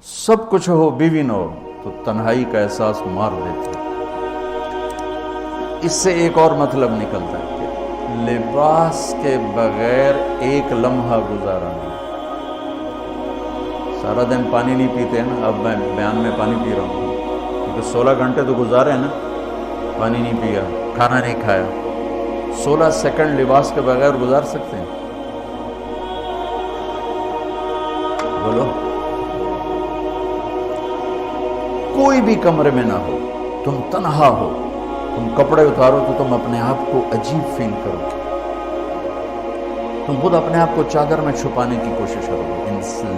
سب کچھ ہو بیوی نہ ہو تو تنہائی کا احساس مار دیتی ہے۔ اس سے ایک اور مطلب نکلتا ہے کہ لباس کے بغیر ایک لمحہ گزارا نہیں۔ سارا دن پانی نہیں پیتے ہیں نا، اب میں بیان میں پانی پی رہا ہوں کیونکہ 16 گھنٹے تو گزارے ہیں نا، پانی نہیں پیا، کھانا نہیں کھایا، 16 سیکنڈ لباس کے بغیر گزار سکتے ہیں؟ بولو۔ کوئی بھی کمرے میں نہ ہو، تم تنہا ہو، تم کپڑے اتارو تو تم اپنے آپ کو عجیب فیل کرو، تم خود اپنے آپ کو چادر میں چھپانے کی کوشش کرو۔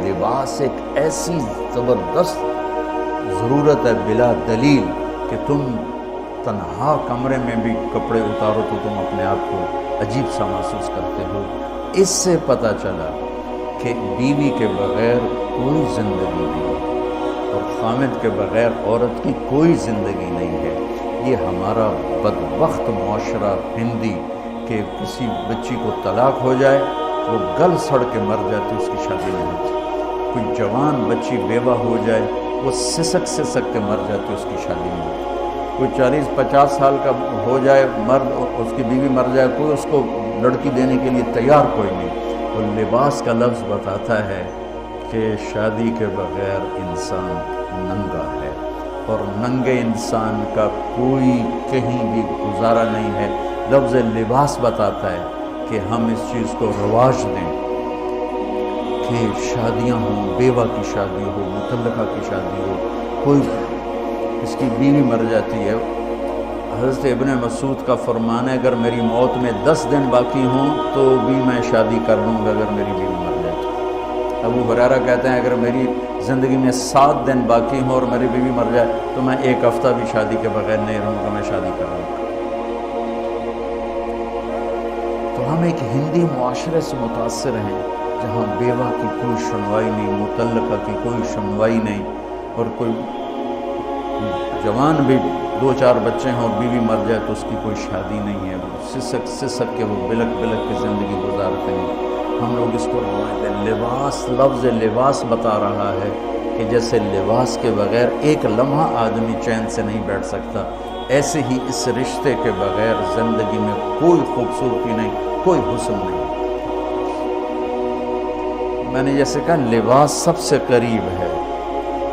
لباس ایک ایسی زبردست ضرورت ہے بلا دلیل کہ تم تنہا کمرے میں بھی کپڑے اتارو تو تم اپنے آپ کو عجیب سا محسوس کرتے ہو۔ اس سے پتہ چلا کہ بیوی کے بغیر کوئی زندگی نہیں ہے اور خامد کے بغیر عورت کی کوئی زندگی نہیں ہے۔ یہ ہمارا بدبخت معاشرہ ہندی کہ کسی بچی کو طلاق ہو جائے وہ گل سڑ کے مر جاتی، اس کی شادی نہیں ہوتی۔ کوئی جوان بچی بیوہ ہو جائے وہ سسک کے مر جاتی، اس کی شادی نہیں ہوتی۔ کوئی 40-50 سال کا ہو جائے مرد، اس کی بیوی مر جائے، کوئی اس کو لڑکی دینے کے لیے تیار کوئی نہیں۔ وہ لباس کا لفظ بتاتا ہے کہ شادی کے بغیر انسان ننگا ہے اور ننگے انسان کا کوئی کہیں بھی گزارا نہیں ہے۔ لفظ لباس بتاتا ہے کہ ہم اس چیز کو رواج دیں کہ شادیاں ہوں، بیوہ کی شادی ہو، مطلقہ کی شادی ہو، کوئی اس کی بیوی مر جاتی ہے۔ حضرت ابن مسعود کا فرمان ہے اگر میری موت میں 10 دن باقی ہوں تو بھی میں شادی کر لوں گا اگر میری بیوی مر جائے تو۔ ابو ہریرہ کہتے ہیں اگر میری زندگی میں 7 دن باقی ہوں اور میری بیوی مر جائے تو میں 1 ہفتہ بھی شادی کے بغیر نہیں رہوں گا، میں شادی کر لوں گا۔ تو ہم ایک ہندی معاشرے سے متاثر ہیں جہاں بیوہ کی کوئی سنوائی نہیں، مطلقہ کی کوئی سنوائی نہیں، اور کوئی جوان بھی 2-4 بچے ہیں اور بیوی مر جائے تو اس کی کوئی شادی نہیں ہے، سسک کے وہ بلک کے زندگی گزارتے ہیں۔ ہم لوگ اس کو روایت لباس، لفظ لباس بتا رہا ہے کہ جیسے لباس کے بغیر ایک لمحہ آدمی چین سے نہیں بیٹھ سکتا، ایسے ہی اس رشتے کے بغیر زندگی میں کوئی خوبصورتی نہیں، کوئی حسن نہیں۔ میں نے جیسے کہا لباس سب سے قریب ہے،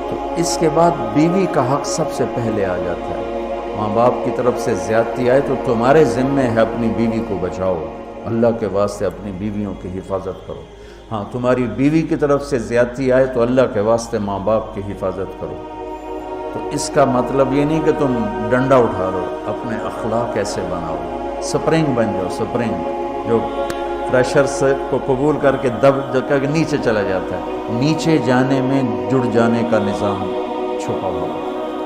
تو اس کے بعد بیوی کا حق سب سے پہلے آ جاتا ہے۔ ماں باپ کی طرف سے زیادتی آئے تو تمہارے ذمے ہے اپنی بیوی کو بچاؤ، اللہ کے واسطے اپنی بیویوں کی حفاظت کرو۔ ہاں تمہاری بیوی کی طرف سے زیادتی آئے تو اللہ کے واسطے ماں باپ کی حفاظت کرو۔ تو اس کا مطلب یہ نہیں کہ تم ڈنڈا اٹھا لو، اپنے اخلاق ایسے بناؤ، سپرنگ بن جاؤ، سپرنگ جو پریشر سے کو قبول کر کے دب کر کے نیچے چلا جاتا ہے، نیچے جانے میں جڑ جانے کا نظام چھپا ہوا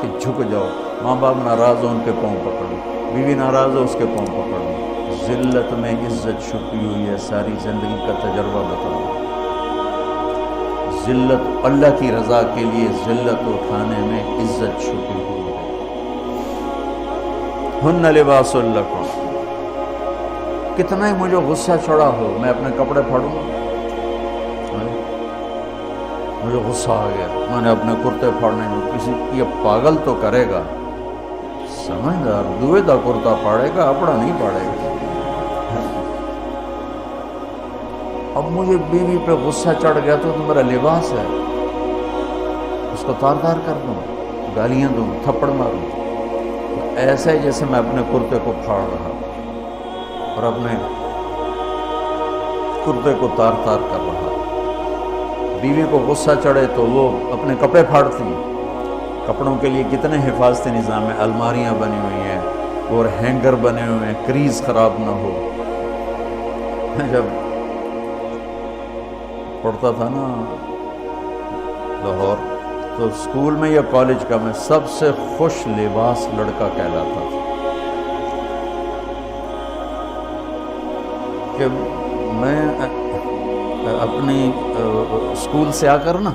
کہ جھک جاؤ۔ ماں باپ ناراض ہو ان کے پاؤں پکڑو، بیوی ناراض ہو اس کے پاؤں پکڑو۔ ذلت میں عزت چھپی ہوئی ہے، ساری زندگی کا تجربہ بتاؤ۔ ذلت اللہ کی رضا کے لیے ذلت اٹھانے میں عزت چھپی ہوئی ہے۔ ہن لباس لکم۔ کتنا ہی مجھے غصہ چڑھا ہو میں اپنے کپڑے پھاڑوں گا، مجھے غصہ آ گیا میں نے اپنے کرتے پھاڑنے میں، کسی یہ پاگل تو کرے گا، سمجھدار دوئے دا کرتا پھاڑے گا، اپنا نہیں پھاڑے گا۔ اب مجھے بیوی پہ غصہ چڑھ گیا تو میرا لباس ہے، اس کو تار کر دوں، گالیاں دوں، تھپڑ ماروں، تو ایسا ہی جیسے میں اپنے کرتے کو پھاڑ رہا اور اپنے کرتے کو تار کر رہا۔ بیوی کو غصہ چڑھے تو وہ اپنے کپڑے پھاڑتی، کپڑوں کے لیے کتنے حفاظتی نظام ہیں، الماریاں بنی ہوئی ہیں اور ہینگر بنے ہوئے ہیں، کریز خراب نہ ہو۔ میں جب پڑھتا تھا نا لاہور تو اسکول میں یا کالج کا میں سب سے خوش لباس لڑکا کہلاتا تھا کہ میں اپنی اسکول سے آ کر نا